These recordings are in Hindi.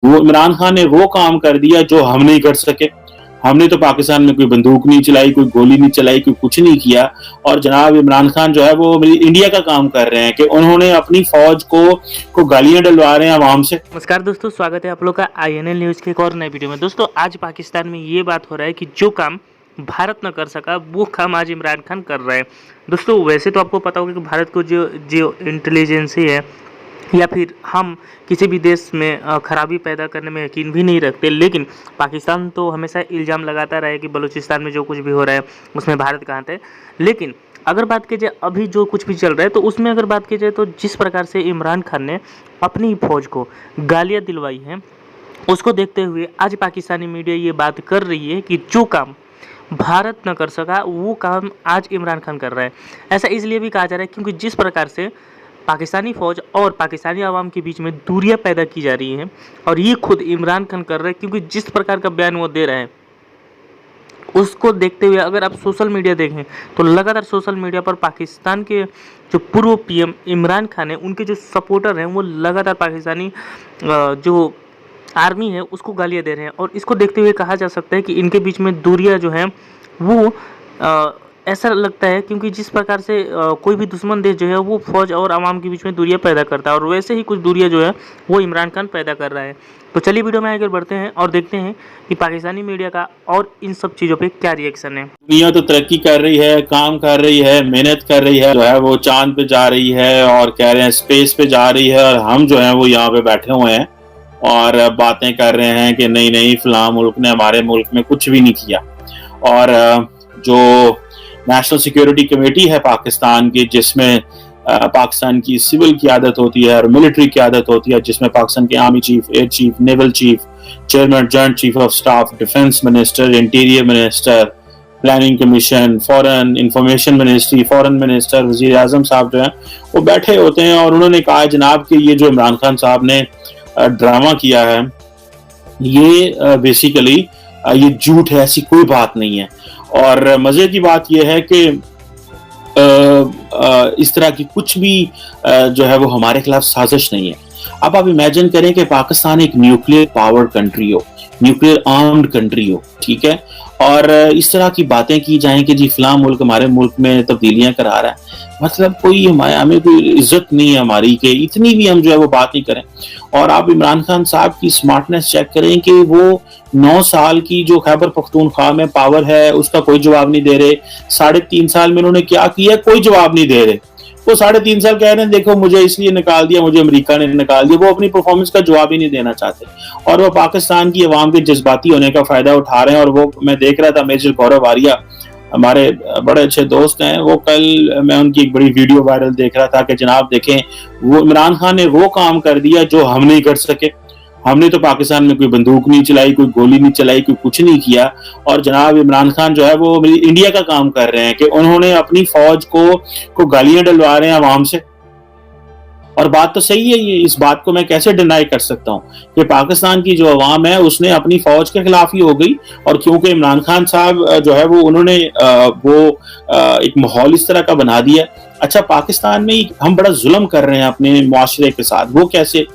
वो इमरान खान ने वो काम कर दिया जो हम नहीं कर सके। हमने तो पाकिस्तान में कोई बंदूक नहीं चलाई, कोई गोली नहीं चलाई, कोई कुछ नहीं किया। और जनाब इमरान खान जो है वो इंडिया का काम कर रहे हैं कि उन्होंने अपनी फौज को गालियां डलवा रहे हैं आवाम से। नमस्कार दोस्तों, स्वागत है आप लोग का INL न्यूज़ के एक और नए वीडियो में। दोस्तों आज पाकिस्तान में ये बात हो रहा है कि जो काम भारत न कर सका वो काम आज इमरान खान कर रहा है। दोस्तों वैसे तो आपको पता होगा कि भारत को जो इंटेलिजेंसी है या फिर हम किसी भी देश में खराबी पैदा करने में यकीन भी नहीं रखते, लेकिन पाकिस्तान तो हमेशा इल्ज़ाम लगाता रहा है कि बलूचिस्तान में जो कुछ भी हो रहा है उसमें भारत का हाथ है। लेकिन अगर बात की जाए अभी जो कुछ भी चल रहा है तो उसमें अगर बात की जाए तो जिस प्रकार से इमरान खान ने अपनी फौज को गालियाँ दिलवाई हैं उसको देखते हुए आज पाकिस्तानी मीडिया ये बात कर रही है कि जो काम भारत न कर सका वो काम आज इमरान खान कर रहा है। ऐसा इसलिए भी कहा जा रहा है क्योंकि जिस प्रकार से पाकिस्तानी फ़ौज और पाकिस्तानी आवाम के बीच में दूरियां पैदा की जा रही हैं और ये खुद इमरान खान कर रहे हैं, क्योंकि जिस प्रकार का बयान वो दे रहे हैं उसको देखते हुए अगर आप सोशल मीडिया देखें तो लगातार सोशल मीडिया पर पाकिस्तान के जो पूर्व PM इमरान खान हैं उनके जो सपोर्टर हैं वो लगातार पाकिस्तानी जो आर्मी है उसको गालियाँ दे रहे हैं। और इसको देखते हुए कहा जा सकता है कि इनके बीच में दूरियां जो हैं वो ऐसा लगता है क्योंकि जिस प्रकार से कोई भी दुश्मन देश जो है वो फौज और आवाम के बीच में दूरियां पैदा करता है और वैसे ही कुछ दूरियां जो है वो इमरान खान पैदा कर रहा है। तो चलिए वीडियो में आगे बढ़ते हैं और देखते हैं कि पाकिस्तानी मीडिया का और इन सब चीज़ों पे क्या रिएक्शन है। दुनिया तो तरक्की कर रही है, काम कर रही है, मेहनत कर रही है, जो है वो चांद पे जा रही है और कह रहे हैं स्पेस पे जा रही है, और हम जो है वो यहाँ पे बैठे हुए हैं और बातें कर रहे हैं कि नहीं नहीं फलां मुल्क ने हमारे मुल्क में कुछ भी नहीं किया। और जो नेशनल सिक्योरिटी कमेटी है पाकिस्तान की, जिसमें पाकिस्तान की सिविल क़यादत होती है और मिलिट्री क़यादत होती है, जिसमें पाकिस्तान के army chief, air chief, naval chief, chairman joint chief of staff, defence minister, interior minister, planning commission, foreign information ministry, foreign minister, वजीर आजम साहब जो है वो बैठे होते हैं। और उन्होंने कहा जनाब कि ये जो इमरान खान साहब ने ड्रामा किया है ये बेसिकली ये झूठ है, ऐसी कोई बात नहीं है। और मजे की बात यह है कि इस तरह की कुछ भी जो है वो हमारे खिलाफ साजिश नहीं है। अब आप इमेजिन करें कि पाकिस्तान एक न्यूक्लियर पावर्ड कंट्री हो, न्यूक्लियर आर्म्ड कंट्री हो, ठीक है, और इस तरह की बातें की जाएं कि जी फलां मुल्क हमारे मुल्क में तब्दीलियां करा रहा है। मतलब कोई हमें कोई इज्जत नहीं है हमारी कि इतनी भी हम जो है वो बात नहीं करें। और आप इमरान खान साहब की स्मार्टनेस चेक करें कि वो 9 साल की जो खैबर पख्तूनख्वा में पावर है उसका कोई जवाब नहीं दे रहे। 3.5 साल में उन्होंने क्या किया कोई जवाब नहीं दे रहे। वो 3.5 साल कह रहे हैं देखो मुझे इसलिए निकाल दिया, मुझे अमेरिका ने निकाल दिया। वो अपनी परफॉर्मेंस का जवाब ही नहीं देना चाहते और वो पाकिस्तान की अवाम के जज्बाती होने का फायदा उठा रहे हैं। और वो मैं देख रहा था, मेजर गौरव आर्या हमारे बड़े अच्छे दोस्त हैं, वो कल मैं उनकी एक बड़ी वीडियो वायरल देख रहा था कि जनाब देखें वो इमरान खान ने वो काम कर दिया जो हम नहीं कर सके। हमने तो पाकिस्तान में कोई बंदूक नहीं चलाई, कोई गोली नहीं चलाई, कोई कुछ नहीं किया। और जनाब इमरान खान जो है वो इंडिया का काम कर रहे हैं कि उन्होंने अपनी फौज को गालियां डलवा रहे हैं आवाम से। और बात तो सही है, ये इस बात को मैं कैसे डिनाई कर सकता हूँ कि पाकिस्तान की जो अवाम है उसने अपनी फौज के खिलाफ ही हो गई। और क्योंकि इमरान खान साहब जो है वो उन्होंने एक माहौल इस तरह का बना दिया। अच्छा, पाकिस्तान में हम बड़ा जुल्म कर रहे हैं अपने मुआशरे के साथ, वो कैसे?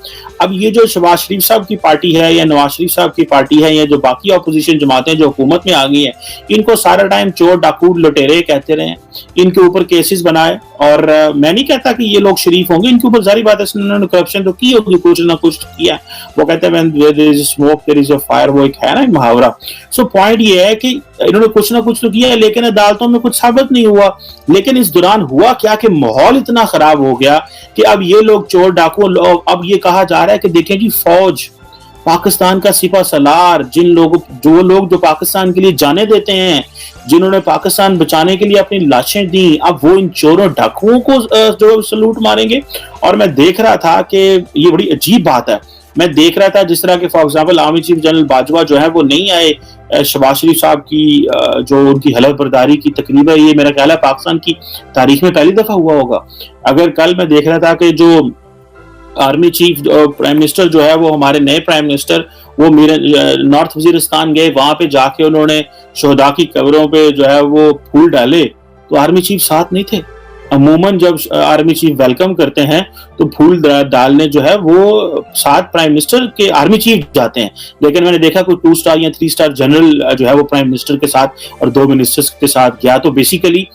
अब ये जो शहबाज शरीफ साहब की पार्टी है या नवाज शरीफ साहब की पार्टी है या जो बाकी अपोजिशन जमातें जो हुकूमत में आ गई हैं, इनको सारा टाइम चोर डाकू लुटेरे कहते रहे, इनके ऊपर केसेस बनाए। और मैं नहीं कहता कि ये लोग शरीफ होंगे, इनके ऊपर जारी बात है उन्होंने करप्शन तो की होगी, कुछ ना कुछ किया। वो कहते हैं when there is smoke there is a fire, वो एक है ना मुहावरा। सो पॉइंट ये है कि इन्होंने कुछ ना कुछ तो किया लेकिन अदालतों में कुछ साबित नहीं हुआ। लेकिन इस दौरान हुआ क्या कि माहौल इतना खराब हो गया कि अब ये लोग चोर डाकू, अब ये कहा जा रहा है कि देखें जी फौज पाकिस्तान का सिपा सलार, जो लोग पाकिस्तान के लिए जाने देते हैं, जिन्होंने पाकिस्तान बचाने के लिए अपनी लाशें दी, अब वो इन चोरों डाकुओं को जो सलूट मारेंगे। और मैं देख रहा था कि ये बड़ी अजीब बात है। मैं देख रहा था जिस तरह के for example army chief general Bajwa जो है वो नहीं आए शहबाज शरीफ साहब की जो उनकी हलफ बर्दारी की तकरीब है, ये मेरा ख्याल है पाकिस्तान की तारीख में पहली दफा हुआ होगा। अगर कल मैं देख रहा था कि जो आर्मी चीफ प्राइम मिनिस्टर जो है वो हमारे नए प्राइम मिनिस्टर वो मेरे नॉर्थ वजीरिस्तान गए, वहां पे जाके उन्होंने शोहदा की कब्रों पे जो है वो फूल डाले, तो आर्मी चीफ साथ नहीं थे। अमूमन जब आर्मी चीफ वेलकम करते हैं तो फूल डालने जो है वो 7 प्राइम मिनिस्टर के आर्मी चीफ जाते हैं, लेकिन मैंने देखा कोई 2 स्टार या 3 स्टार जनरल जो है वो प्राइम मिनिस्टर के साथ और 2 मिनिस्टर्स के साथ गया। तो बेसिकली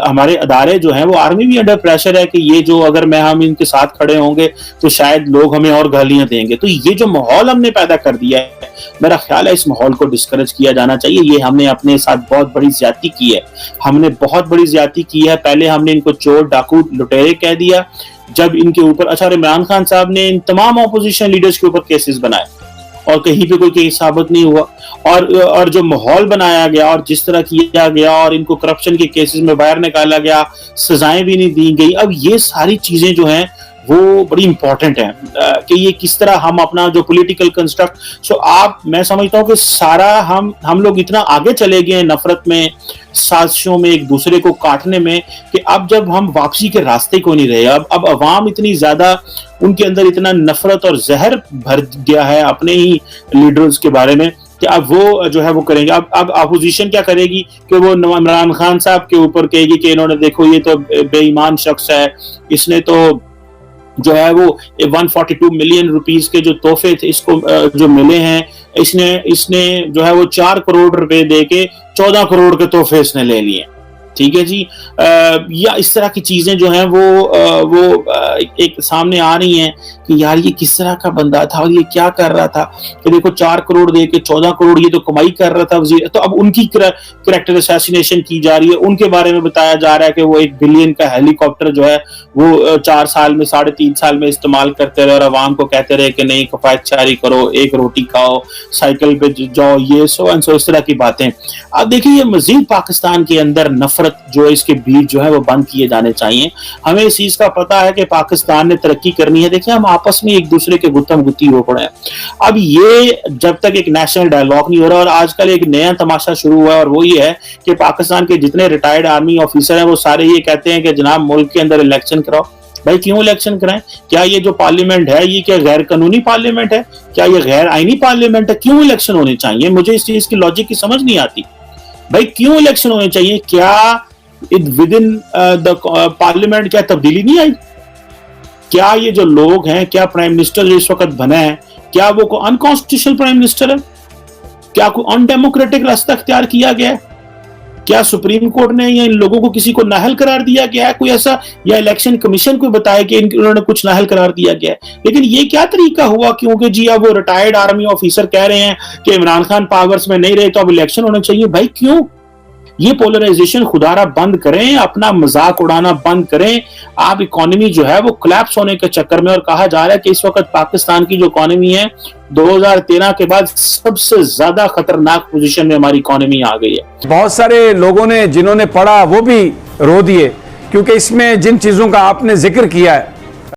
हमारे अदारे जो हैं वो आर्मी भी अंडर प्रेशर है कि ये जो अगर हम इनके साथ खड़े होंगे तो शायद लोग हमें और गालियां देंगे। तो ये जो माहौल हमने पैदा कर दिया है, मेरा ख्याल है इस माहौल को डिस्करेज किया जाना चाहिए। ये हमने अपने साथ बहुत बड़ी ज्यादती की है, हमने बहुत बड़ी ज्यादती की है। पहले हमने इनको चोर डाकू लुटेरे कह दिया, जब इनके ऊपर अच्छा इमरान खान साहब ने इन तमाम ऑपोजिशन लीडर्स के ऊपर केसेस बनाए और कहीं पे कोई केस साबित नहीं हुआ, और जो माहौल बनाया गया और जिस तरह किया गया और इनको करप्शन के केसेस में बाहर निकाला गया, सजाएं भी नहीं दी गई। अब ये सारी चीजें जो हैं वो बड़ी इंपॉर्टेंट है कि ये किस तरह हम अपना जो पॉलिटिकल कंस्ट्रक्ट मैं समझता हूँ कि सारा हम लोग इतना आगे चले गए हैं नफरत में, साजिशों में, एक दूसरे को काटने में, कि अब जब हम वापसी के रास्ते को नहीं रहे। अब अवाम इतनी ज्यादा, उनके अंदर इतना नफरत और जहर भर गया है अपने ही लीडर्स के बारे में कि अब वो जो है वो करेंगे। अब अपोजिशन क्या करेगी कि वो इमरान खान साहब के ऊपर कहेगी कि इन्होंने देखो ये तो बेईमान शख्स है, इसने तो जो है वो 142 मिलियन रुपीस के जो तोहफे थे इसको जो मिले हैं, इसने जो है वो 4 करोड़ रुपए दे के 14 करोड़ के तोहफे इसने ले लिए। ठीक है जी। या इस तरह की चीजें जो हैं वो एक सामने आ रही हैं कि यार ये किस तरह का बंदा था और ये क्या कर रहा था कि देखो 4 करोड़ दे के 14 करोड़ ये तो कमाई कर रहा था वजीर। तो अब उनकी कैरेक्टर असैसिनेशन की जा रही है, उनके बारे में बताया जा रहा है कि वो 1 बिलियन का हेलीकॉप्टर जो है वो 4 साल में 3.5 साल में इस्तेमाल करते रहे और अवाम को कहते रहे कि नहीं कफायतचारी करो, 1 रोटी खाओ, साइकिल पे जाओ, ये सो एंड सो, इस तरह की बातें। अब देखिए ये मजीद पाकिस्तान के अंदर नफरत जो इसके बीज जो है वो बंद किए जाने चाहिए। हमें इस चीज का पता है कि पाकिस्तान ने तरक्की करनी है। देखिए हम आपस में एक दूसरे के गुत्थम गुत्ती हो पड़े हैं। अब ये जब तक एक नेशनल डायलॉग नहीं हो रहा, और आजकल एक नया तमाशा शुरू हुआ है और वो ये है कि पाकिस्तान के जितने रिटायर्ड आर्मी ऑफिसर हैं वो सारे ये कहते हैं कि जनाब मुल्क के अंदर इलेक्शन कराओ। भाई क्यों इलेक्शन कराएं? क्या ये जो पार्लियामेंट है ये क्या गैर कानूनी पार्लियामेंट है? क्या ये गैर आईनी पार्लियामेंट है? क्यों इलेक्शन होने चाहिए? मुझे इस चीज की लॉजिक की समझ नहीं आती। भाई क्यों इलेक्शन होने चाहिए? क्या विद इन द पार्लियामेंट क्या तब्दीली नहीं आई? क्या ये जो लोग हैं, क्या प्राइम मिनिस्टर जो इस वक्त बना है, क्या वो को अनकॉन्स्टिट्यूशनल प्राइम मिनिस्टर है? क्या कोई अनडेमोक्रेटिक रास्ता अख्तियार किया गया है? क्या सुप्रीम कोर्ट ने या इन लोगों को किसी को नाअहल करार दिया गया है कोई ऐसा, या इलेक्शन कमीशन को बताया कि इन्होंने कुछ नाअहल करार दिया गया है? लेकिन ये क्या तरीका हुआ? क्योंकि जी अब वो रिटायर्ड आर्मी ऑफिसर कह रहे हैं कि इमरान खान पावर्स में नहीं रहे तो अब इलेक्शन होना चाहिए। भाई क्यों? ये पोलराइजेशन खुदारा बंद करें, अपना मजाक उड़ाना बंद करें। आप इकोनॉमी जो है वो कोलैप्स होने के चक्कर में, और कहा जा रहा है कि इस वक्त पाकिस्तान की जो इकोनॉमी है 2013 के बाद सबसे ज्यादा खतरनाक पोजीशन में हमारी इकोनॉमी आ गई है। बहुत सारे लोगों ने जिन्होंने पढ़ा वो भी रो दिए, क्योंकि इसमें जिन चीजों का आपने जिक्र किया है